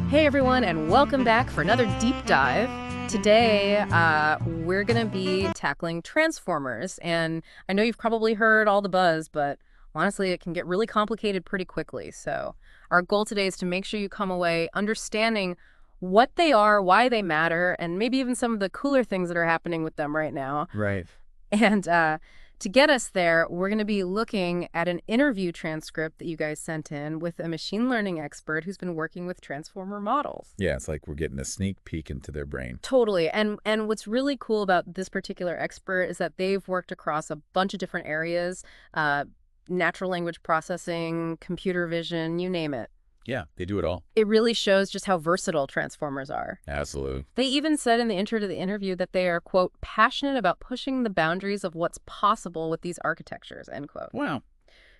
Hey everyone, and welcome back for another deep dive. Today, we're going to be tackling transformers, and I know you've probably heard all the buzz, but honestly, it can get really complicated pretty quickly. So our goal today is to make sure you come away understanding what they are, why they matter, and maybe even some of the cooler things that are happening with them right now. Right. And to get us there, we're going to be looking at an interview transcript that you guys sent in with a machine learning expert who's been working with transformer models. Yeah, it's like we're getting a sneak peek into their brain. Totally. And what's really cool about this particular expert is that they've worked across a bunch of different areas, natural language processing, computer vision, you name it. Yeah, they do it all. It really shows just how versatile transformers are. Absolutely. They even said in the intro to the interview that they are, quote, passionate about pushing the boundaries of what's possible with these architectures, end quote. Wow.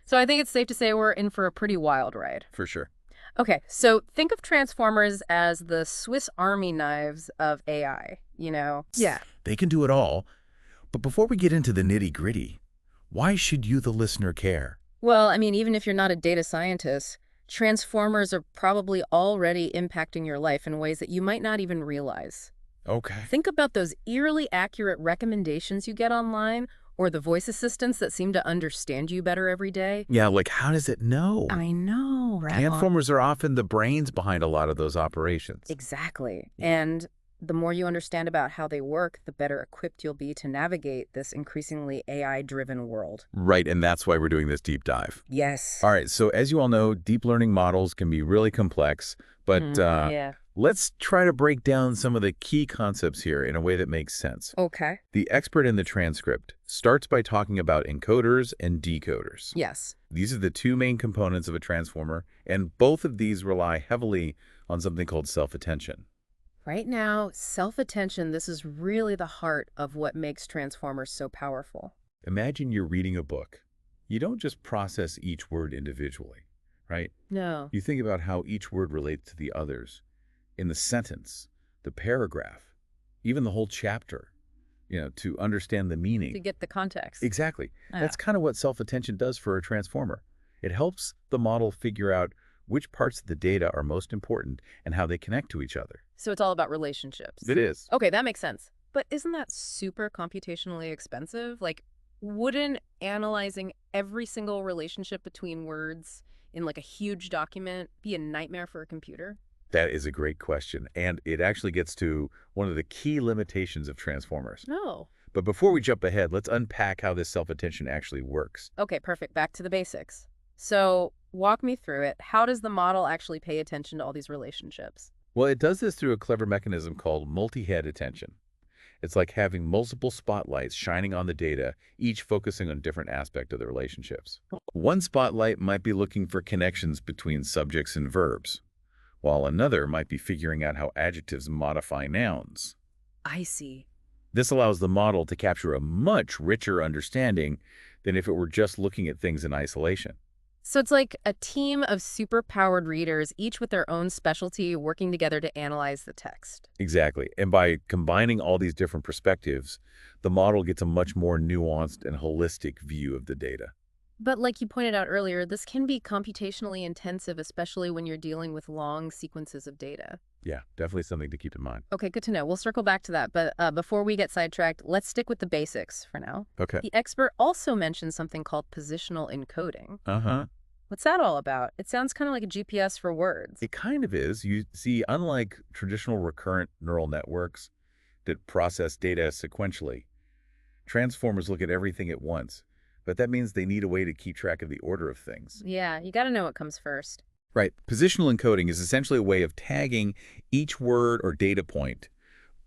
So I think it's safe to say we're in for a pretty wild ride. For sure. Okay, so think of transformers as the Swiss Army knives of AI, you know? Yeah. They can do it all. But before we get into the nitty-gritty, why should you, the listener, care? Well, I mean, even if you're not a data scientist, transformers are probably already impacting your life in ways that you might not even realize. Okay. Think about those eerily accurate recommendations you get online, or the voice assistants that seem to understand you better every day. Yeah, like how does it know? I know, right? Transformers are often the brains behind a lot of those operations. Exactly. And the more you understand about how they work, the better equipped you'll be to navigate this increasingly AI-driven world. Right, and that's why we're doing this deep dive. Yes. All right, so as you all know, deep learning models can be really complex, but Yeah. let's try to break down some of the key concepts here in a way that makes sense. Okay. The expert in the transcript starts by talking about encoders and decoders. Yes. These are the two main components of a transformer, and both of these rely heavily on something called self-attention. Right now, self-attention, this is really the heart of what makes transformers so powerful. Imagine you're reading a book. You don't just process each word individually, right? No. You think about how each word relates to the others in the sentence, the paragraph, even the whole chapter, to understand the meaning. To get the context. Exactly. Yeah. That's kind of what self-attention does for a transformer. It helps the model figure out which parts of the data are most important and how they connect to each other. So it's all about relationships. It is. Okay, that makes sense. But isn't that super computationally expensive? Like, wouldn't analyzing every single relationship between words in like a huge document be a nightmare for a computer? That is a great question, and it actually gets to one of the key limitations of transformers. No. But before we jump ahead, let's unpack how this self-attention actually works. Okay, perfect. Back to the basics. So walk me through it. How does the model actually pay attention to all these relationships? Well, it does this through a clever mechanism called multi-head attention. It's like having multiple spotlights shining on the data, each focusing on a different aspect of the relationships. One spotlight might be looking for connections between subjects and verbs, while another might be figuring out how adjectives modify nouns. I see. This allows the model to capture a much richer understanding than if it were just looking at things in isolation. So it's like a team of super-powered readers, each with their own specialty, working together to analyze the text. Exactly. And by combining all these different perspectives, the model gets a much more nuanced and holistic view of the data. But like you pointed out earlier, this can be computationally intensive, especially when you're dealing with long sequences of data. Yeah, definitely something to keep in mind. Okay, good to know. We'll circle back to that. But before we get sidetracked, let's stick with the basics for now. Okay. The expert also mentioned something called positional encoding. Uh-huh. What's that all about? It sounds kind of like a GPS for words. It kind of is. You see, unlike traditional recurrent neural networks that process data sequentially, transformers look at everything at once. But that means they need a way to keep track of the order of things. Yeah, you got to know what comes first. Right. Positional encoding is essentially a way of tagging each word or data point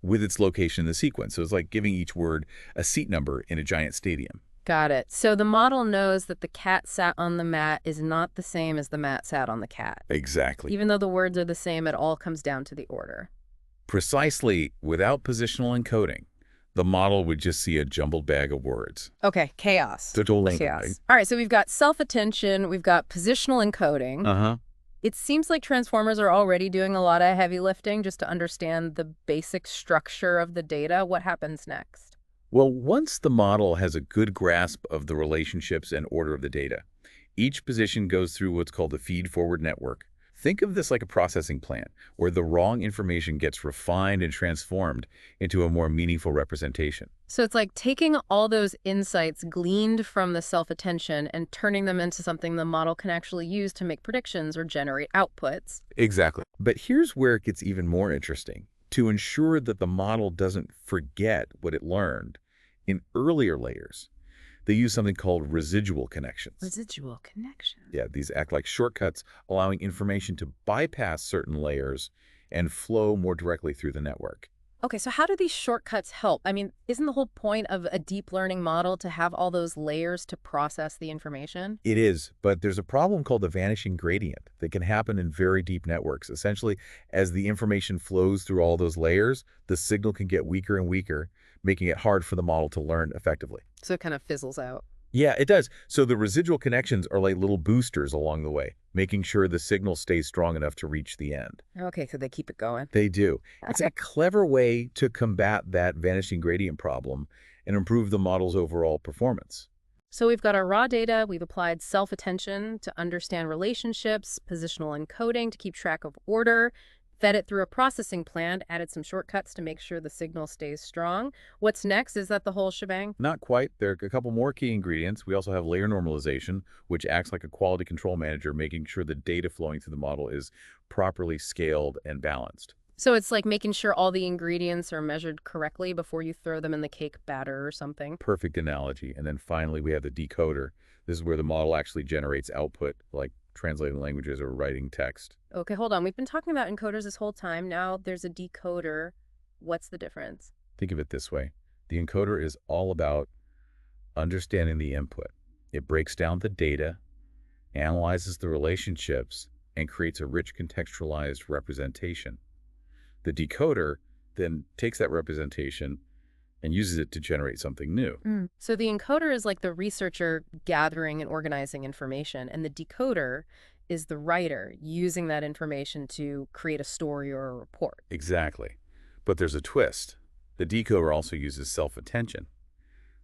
with its location in the sequence. So it's like giving each word a seat number in a giant stadium. Got it. So the model knows that the cat sat on the mat is not the same as the mat sat on the cat. Exactly. Even though the words are the same, it all comes down to the order. Precisely. Without positional encoding, the model would just see a jumbled bag of words. Okay, chaos. Total language. Chaos. All right, so we've got self-attention, we've got positional encoding. Uh-huh. It seems like transformers are already doing a lot of heavy lifting just to understand the basic structure of the data. What happens next? Well, once the model has a good grasp of the relationships and order of the data, each position goes through what's called the feed-forward network. Think of this like a processing plant, where the wrong information gets refined and transformed into a more meaningful representation. So it's like taking all those insights gleaned from the self-attention and turning them into something the model can actually use to make predictions or generate outputs. Exactly. But here's where it gets even more interesting. To ensure that the model doesn't forget what it learned, in earlier layers, they use something called residual connections. Residual connection. Yeah, these act like shortcuts, allowing information to bypass certain layers and flow more directly through the network. Okay, so how do these shortcuts help? I mean, isn't the whole point of a deep learning model to have all those layers to process the information? It is, but there's a problem called the vanishing gradient that can happen in very deep networks. Essentially, as the information flows through all those layers, the signal can get weaker and weaker, making it hard for the model to learn effectively. So it kind of fizzles out. Yeah, it does. So the residual connections are like little boosters along the way, making sure the signal stays strong enough to reach the end. Okay, so they keep it going. They do. It's Okay. a clever way to combat that vanishing gradient problem and improve the model's overall performance. So we've got our raw data, we've applied self-attention to understand relationships, positional encoding to keep track of order, fed it through a processing plant, added some shortcuts to make sure the signal stays strong. What's next? Is that the whole shebang? Not quite. There are a couple more key ingredients. We also have layer normalization, which acts like a quality control manager, making sure the data flowing through the model is properly scaled and balanced. So it's like making sure all the ingredients are measured correctly before you throw them in the cake batter or something. Perfect analogy. And then finally, we have the decoder. This is where the model actually generates output, like translating languages or writing text. Okay, hold on. We've been talking about encoders this whole time. Now there's a decoder. What's the difference? Think of it this way. The encoder is all about understanding the input. It breaks down the data, analyzes the relationships, and creates a rich contextualized representation. The decoder then takes that representation and uses it to generate something new. So the encoder is like the researcher gathering and organizing information, and the decoder is the writer using that information to create a story or a report. Exactly. But there's a twist. The decoder also uses self-attention,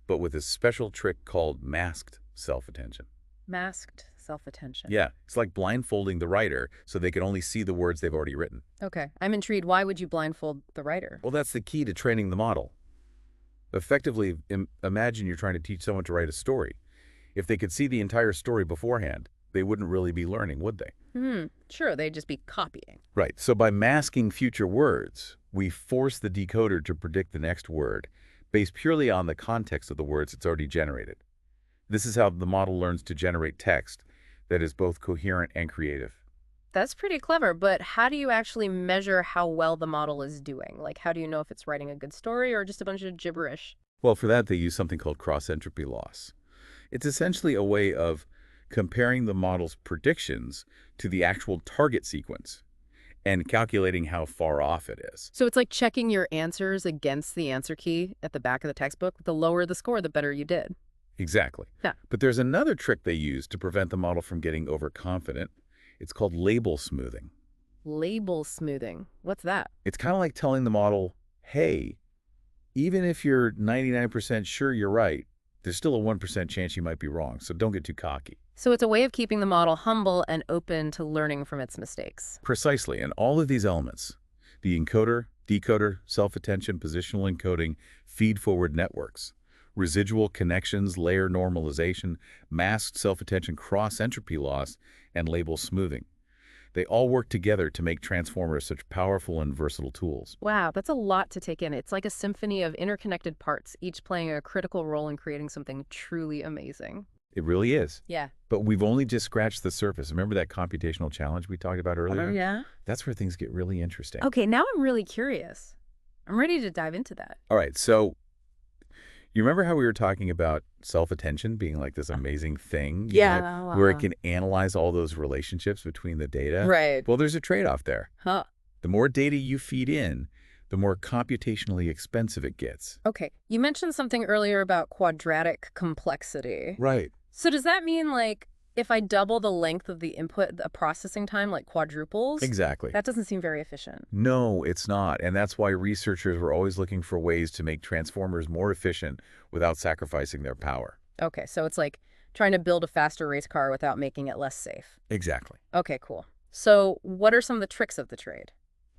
but with a special trick called masked self-attention. Masked self-attention. Yeah, it's like blindfolding the writer so they can only see the words they've already written. Okay, I'm intrigued. Why would you blindfold the writer? Well, that's the key to training the model. Effectively, imagine you're trying to teach someone to write a story. If they could see the entire story beforehand, they wouldn't really be learning, would they? Sure, they'd just be copying. Right. So by masking future words, we force the decoder to predict the next word based purely on the context of the words it's already generated. This is how the model learns to generate text that is both coherent and creative. That's pretty clever, but how do you actually measure how well the model is doing? Like, how do you know if it's writing a good story or just a bunch of gibberish? Well, for that, they use something called cross-entropy loss. It's essentially a way of comparing the model's predictions to the actual target sequence and calculating how far off it is. So it's like checking your answers against the answer key at the back of the textbook. The lower the score, the better you did. Exactly. Yeah. But there's another trick they use to prevent the model from getting overconfident. It's called label smoothing. Label smoothing. What's that? It's kind of like telling the model, hey, even if you're 99% sure you're right, there's still a 1% chance you might be wrong, so don't get too cocky. So it's a way of keeping the model humble and open to learning from its mistakes. Precisely, and all of these elements, the encoder, decoder, self-attention, positional encoding, feed-forward networks, residual connections, layer normalization, masked self-attention, cross-entropy loss, and label smoothing. They all work together to make transformers such powerful and versatile tools. Wow, that's a lot to take in. It's like a symphony of interconnected parts, each playing a critical role in creating something truly amazing. It really is. Yeah. But we've only just scratched the surface. Remember that computational challenge we talked about earlier? Oh, yeah? That's where things get really interesting. Okay, now I'm really curious. I'm ready to dive into that. All right, so you remember how we were talking about self-attention being like this amazing thing? Where it can analyze all those relationships between the data? Right. Well, there's a trade-off there. Huh. The more data you feed in, the more computationally expensive it gets. Okay, you mentioned something earlier about quadratic complexity. Right. So does that mean, like, if I double the length of the input, the processing time, like, quadruples? Exactly. That doesn't seem very efficient. No, it's not. And that's why researchers were always looking for ways to make transformers more efficient without sacrificing their power. Okay, so it's like trying to build a faster race car without making it less safe. Exactly. Okay, cool. So what are some of the tricks of the trade?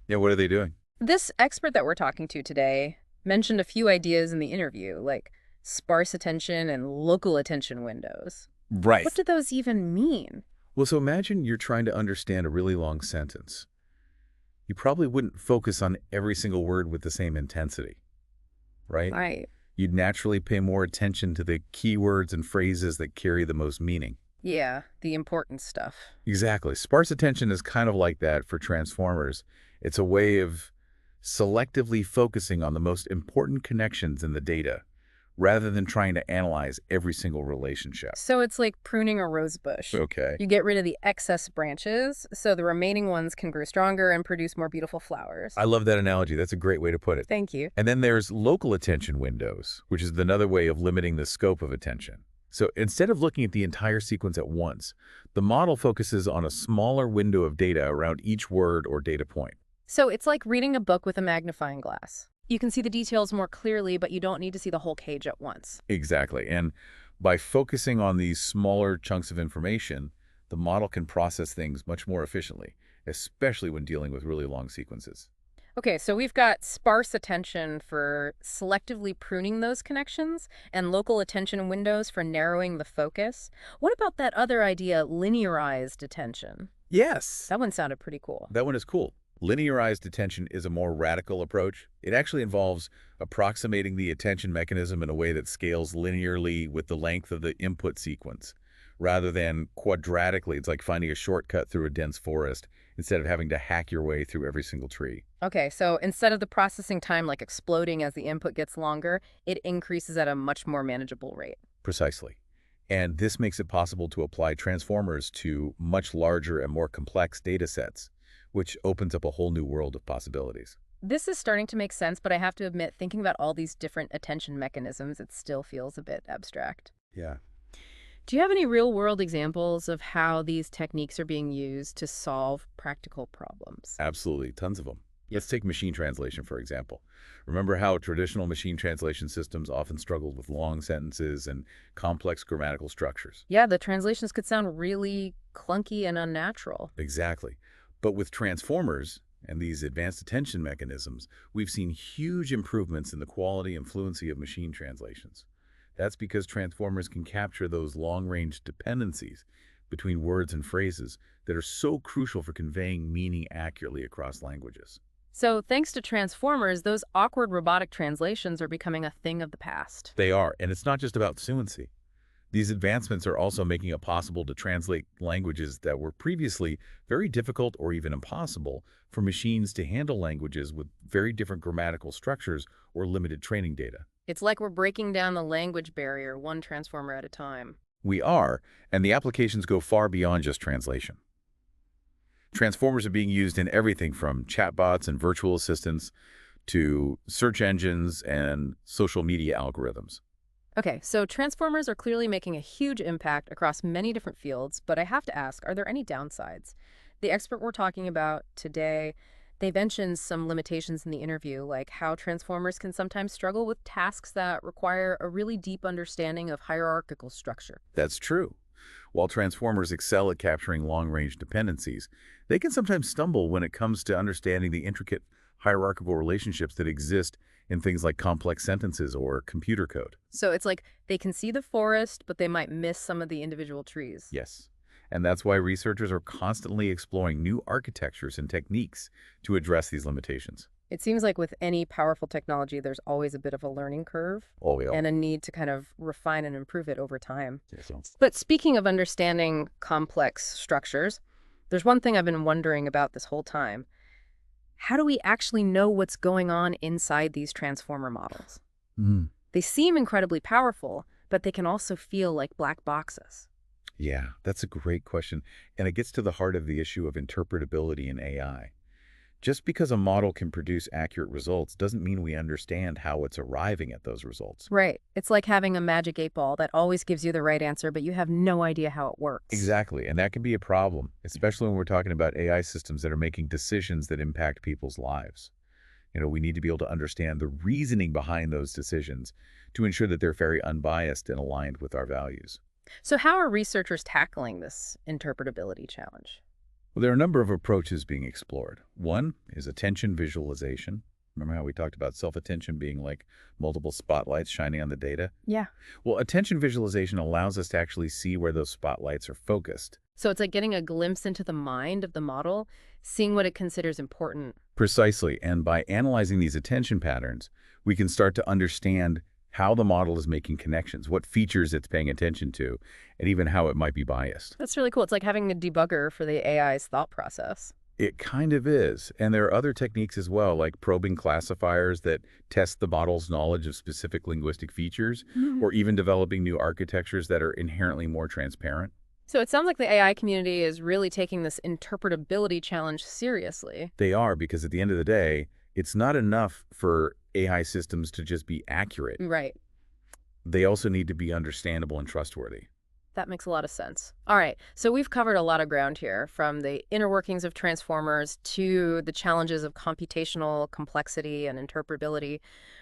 Yeah, what are they doing? This expert that we're talking to today mentioned a few ideas in the interview, like sparse attention and local attention windows. Right. What do those even mean? Well, so imagine you're trying to understand a really long sentence. You probably wouldn't focus on every single word with the same intensity, right? Right. You'd naturally pay more attention to the keywords and phrases that carry the most meaning. Yeah, the important stuff. Exactly. Sparse attention is kind of like that for transformers. It's a way of selectively focusing on the most important connections in the data, rather than trying to analyze every single relationship. So it's like pruning a rose bush. Okay. You get rid of the excess branches so the remaining ones can grow stronger and produce more beautiful flowers. I love that analogy. That's a great way to put it. Thank you. And then there's local attention windows, which is another way of limiting the scope of attention. So instead of looking at the entire sequence at once, the model focuses on a smaller window of data around each word or data point. So it's like reading a book with a magnifying glass. You can see the details more clearly, but you don't need to see the whole page at once. Exactly. And by focusing on these smaller chunks of information, the model can process things much more efficiently, especially when dealing with really long sequences. Okay, so we've got sparse attention for selectively pruning those connections and local attention windows for narrowing the focus. What about that other idea, linearized attention? Yes. That one sounded pretty cool. That one is cool. Linearized attention is a more radical approach. It actually involves approximating the attention mechanism in a way that scales linearly with the length of the input sequence, rather than quadratically. It's like finding a shortcut through a dense forest instead of having to hack your way through every single tree. Okay, so instead of the processing time like exploding as the input gets longer, it increases at a much more manageable rate. Precisely. And this makes it possible to apply transformers to much larger and more complex data sets, which opens up a whole new world of possibilities. This is starting to make sense, but I have to admit, thinking about all these different attention mechanisms, it still feels a bit abstract. Yeah. Do you have any real-world examples of how these techniques are being used to solve practical problems? Absolutely, tons of them. Let's take machine translation, for example. Remember how traditional machine translation systems often struggled with long sentences and complex grammatical structures? Yeah, the translations could sound really clunky and unnatural. Exactly. But with transformers and these advanced attention mechanisms, we've seen huge improvements in the quality and fluency of machine translations. That's because transformers can capture those long-range dependencies between words and phrases that are so crucial for conveying meaning accurately across languages. So thanks to transformers, those awkward robotic translations are becoming a thing of the past. They are, and it's not just about fluency. These advancements are also making it possible to translate languages that were previously very difficult or even impossible for machines to handle languages with very different grammatical structures or limited training data. It's like we're breaking down the language barrier one transformer at a time. We are, and the applications go far beyond just translation. Transformers are being used in everything from chatbots and virtual assistants to search engines and social media algorithms. Okay, so transformers are clearly making a huge impact across many different fields, but I have to ask, are there any downsides? The expert we're talking about today, they mentioned some limitations in the interview, like how transformers can sometimes struggle with tasks that require a really deep understanding of hierarchical structure. That's true. While transformers excel at capturing long-range dependencies, they can sometimes stumble when it comes to understanding the intricate hierarchical relationships that exist in things like complex sentences or computer code. So it's like they can see the forest, but they might miss some of the individual trees. Yes. And that's why researchers are constantly exploring new architectures and techniques to address these limitations. It seems like with any powerful technology, there's always a bit of a learning curve Oh, we all. and a need to kind of refine and improve it over time. Yes, so. But speaking of understanding complex structures, there's one thing I've been wondering about this whole time. How do we actually know what's going on inside these transformer models? Mm. They seem incredibly powerful, but they can also feel like black boxes. Yeah, that's a great question. And it gets to the heart of the issue of interpretability in AI. Just because a model can produce accurate results doesn't mean we understand how it's arriving at those results. Right. It's like having a magic 8 ball that always gives you the right answer, but you have no idea how it works. Exactly, and that can be a problem, especially when we're talking about AI systems that are making decisions that impact people's lives. We need to be able to understand the reasoning behind those decisions to ensure that they're very unbiased and aligned with our values. So how are researchers tackling this interpretability challenge? Well, there are a number of approaches being explored. One is attention visualization. Remember how we talked about self-attention being like multiple spotlights shining on the data? Yeah. Well, attention visualization allows us to actually see where those spotlights are focused. So it's like getting a glimpse into the mind of the model, seeing what it considers important. Precisely, and by analyzing these attention patterns, we can start to understand how the model is making connections, what features it's paying attention to, and even how it might be biased. That's really cool. It's like having a debugger for the AI's thought process. It kind of is, and there are other techniques as well, like probing classifiers that test the model's knowledge of specific linguistic features, or even developing new architectures that are inherently more transparent. So it sounds like the AI community is really taking this interpretability challenge seriously. They are, because at the end of the day, it's not enough for AI systems to just be accurate. Right. They also need to be understandable and trustworthy. That makes a lot of sense. All right, so we've covered a lot of ground here, from the inner workings of transformers to the challenges of computational complexity and interpretability.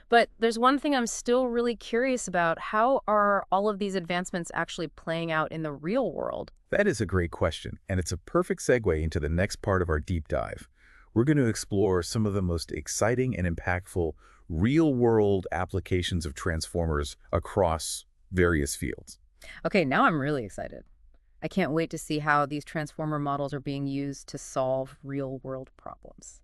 But there's one thing I'm still really curious about. How are all of these advancements actually playing out in the real world? That is a great question, and it's a perfect segue into the next part of our deep dive. We're going to explore some of the most exciting and impactful real-world applications of transformers across various fields. Okay, now I'm really excited. I can't wait to see how these transformer models are being used to solve real-world problems.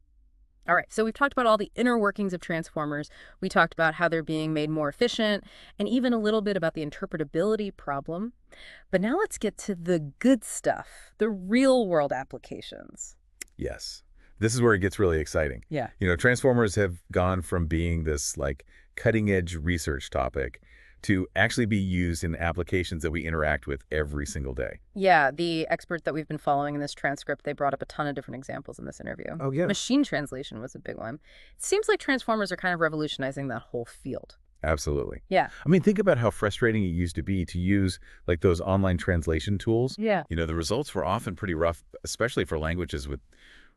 All right, so we've talked about all the inner workings of transformers. We talked about how they're being made more efficient, and even a little bit about the interpretability problem. But now let's get to the good stuff, the real-world applications. Yes, this is where it gets really exciting. Yeah. Transformers have gone from being this like cutting-edge research topic to actually be used in applications that we interact with every single day. Yeah, the expert that we've been following in this transcript, they brought up a ton of different examples in this interview. Oh, yeah. Machine translation was a big one. It seems like transformers are kind of revolutionizing that whole field. Absolutely. Yeah. I mean, think about how frustrating it used to be to use like those online translation tools. Yeah. The results were often pretty rough, especially for languages with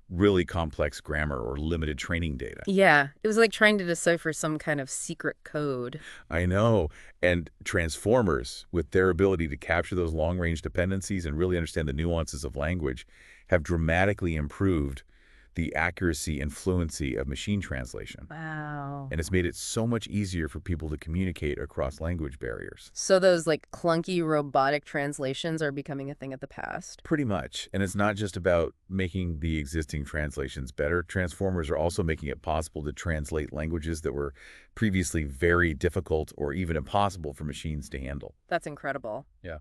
really complex grammar or limited training data. Yeah, it was like trying to decipher some kind of secret code. I know. And transformers, with their ability to capture those long-range dependencies and really understand the nuances of language, have dramatically improved the accuracy and fluency of machine translation. Wow. And it's made it so much easier for people to communicate across language barriers. So those like clunky robotic translations are becoming a thing of the past. Pretty much. And it's not just about making the existing translations better. Transformers are also making it possible to translate languages that were previously very difficult or even impossible for machines to handle. That's incredible. Yeah.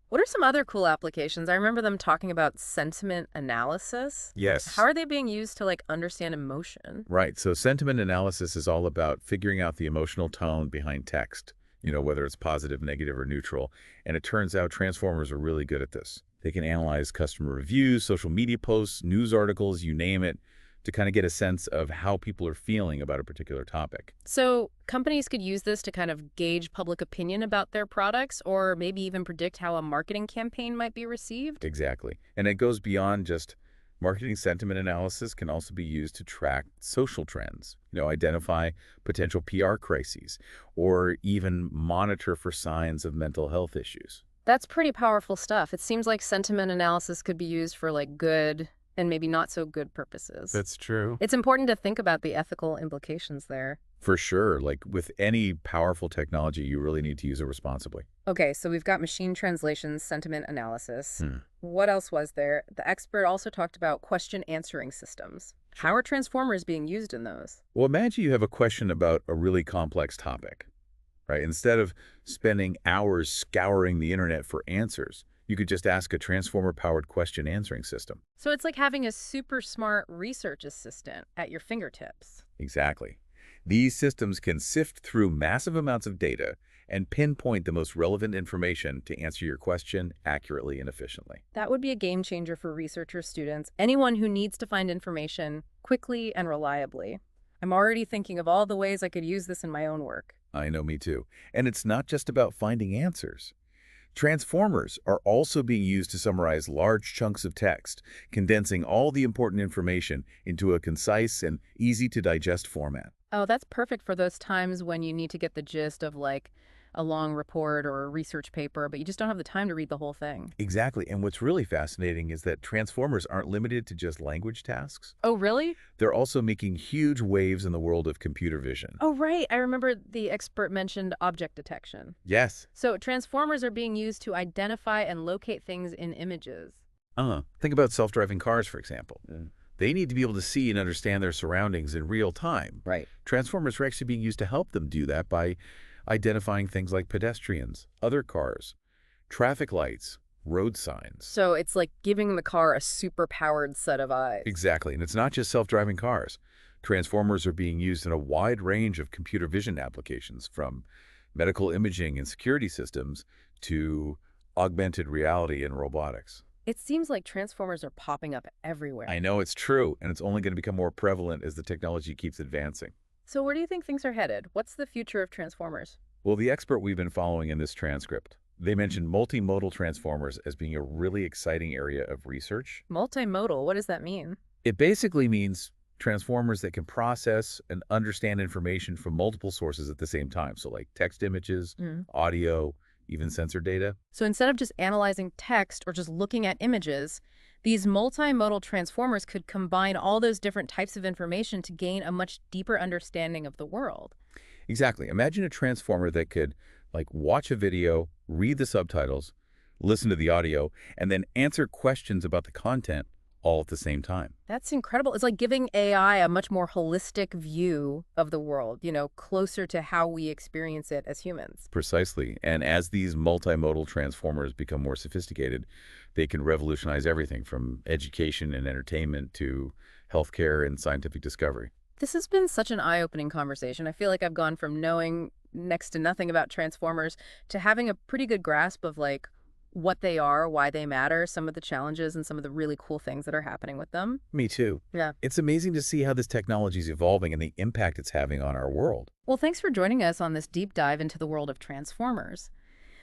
What are some other cool applications? I remember them talking about sentiment analysis. Yes. How are they being used to like understand emotion? Right. So sentiment analysis is all about figuring out the emotional tone behind text, whether it's positive, negative, or neutral. And it turns out transformers are really good at this. They can analyze customer reviews, social media posts, news articles, you name it, to kind of get a sense of how people are feeling about a particular topic. So companies could use this to kind of gauge public opinion about their products, or maybe even predict how a marketing campaign might be received? Exactly. And it goes beyond just marketing. Sentiment analysis can also be used to track social trends, identify potential PR crises, or even monitor for signs of mental health issues. That's pretty powerful stuff. It seems like sentiment analysis could be used for like good and maybe not so good purposes. That's true. It's important to think about the ethical implications there. For sure. Like with any powerful technology, you really need to use it responsibly. Okay, so we've got machine translation, sentiment analysis. Hmm. What else was there? The expert also talked about question answering systems. How are transformers being used in those? Well, imagine you have a question about a really complex topic, right? Instead of spending hours scouring the internet for answers, you could just ask a transformer-powered question answering system. So it's like having a super smart research assistant at your fingertips. Exactly. These systems can sift through massive amounts of data and pinpoint the most relevant information to answer your question accurately and efficiently. That would be a game changer for researchers, students, anyone who needs to find information quickly and reliably. I'm already thinking of all the ways I could use this in my own work. I know, me too. And it's not just about finding answers. Transformers are also being used to summarize large chunks of text, condensing all the important information into a concise and easy-to-digest format. Oh, that's perfect for those times when you need to get the gist of like a long report or a research paper, but you just don't have the time to read the whole thing. Exactly. And what's really fascinating is that transformers aren't limited to just language tasks. Oh, really? They're also making huge waves in the world of computer vision. Oh, right. I remember the expert mentioned object detection. Yes. So transformers are being used to identify and locate things in images. Think about self-driving cars, for example. They need to be able to see and understand their surroundings in real time. Right. Transformers are actually being used to help them do that by identifying things like pedestrians, other cars, traffic lights, road signs. So it's like giving the car a super-powered set of eyes. Exactly. And it's not just self-driving cars. Transformers are being used in a wide range of computer vision applications, from medical imaging and security systems to augmented reality and robotics. It seems like transformers are popping up everywhere. I know it's true, and it's only going to become more prevalent as the technology keeps advancing. So where do you think things are headed? What's the future of transformers? Well, the expert we've been following in this transcript, they mentioned multimodal transformers as being a really exciting area of research. Multimodal, what does that mean? It basically means transformers that can process and understand information from multiple sources at the same time. So like text images, audio, even sensor data. So instead of just analyzing text or just looking at images, these multimodal transformers could combine all those different types of information to gain a much deeper understanding of the world. Exactly. Imagine a transformer that could like watch a video, read the subtitles, listen to the audio, and then answer questions about the content all at the same time. That's incredible. It's like giving AI a much more holistic view of the world, closer to how we experience it as humans. Precisely. And as these multimodal transformers become more sophisticated, they can revolutionize everything from education and entertainment to healthcare and scientific discovery. This has been such an eye-opening conversation. I feel like I've gone from knowing next to nothing about transformers to having a pretty good grasp of like what they are, why they matter, some of the challenges and some of the really cool things that are happening with them. Me too. Yeah. It's amazing to see how this technology is evolving and the impact it's having on our world. Well, thanks for joining us on this deep dive into the world of transformers.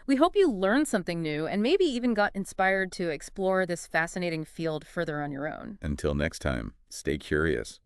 We hope you learned something new and maybe even got inspired to explore this fascinating field further on your own. Until next time, stay curious.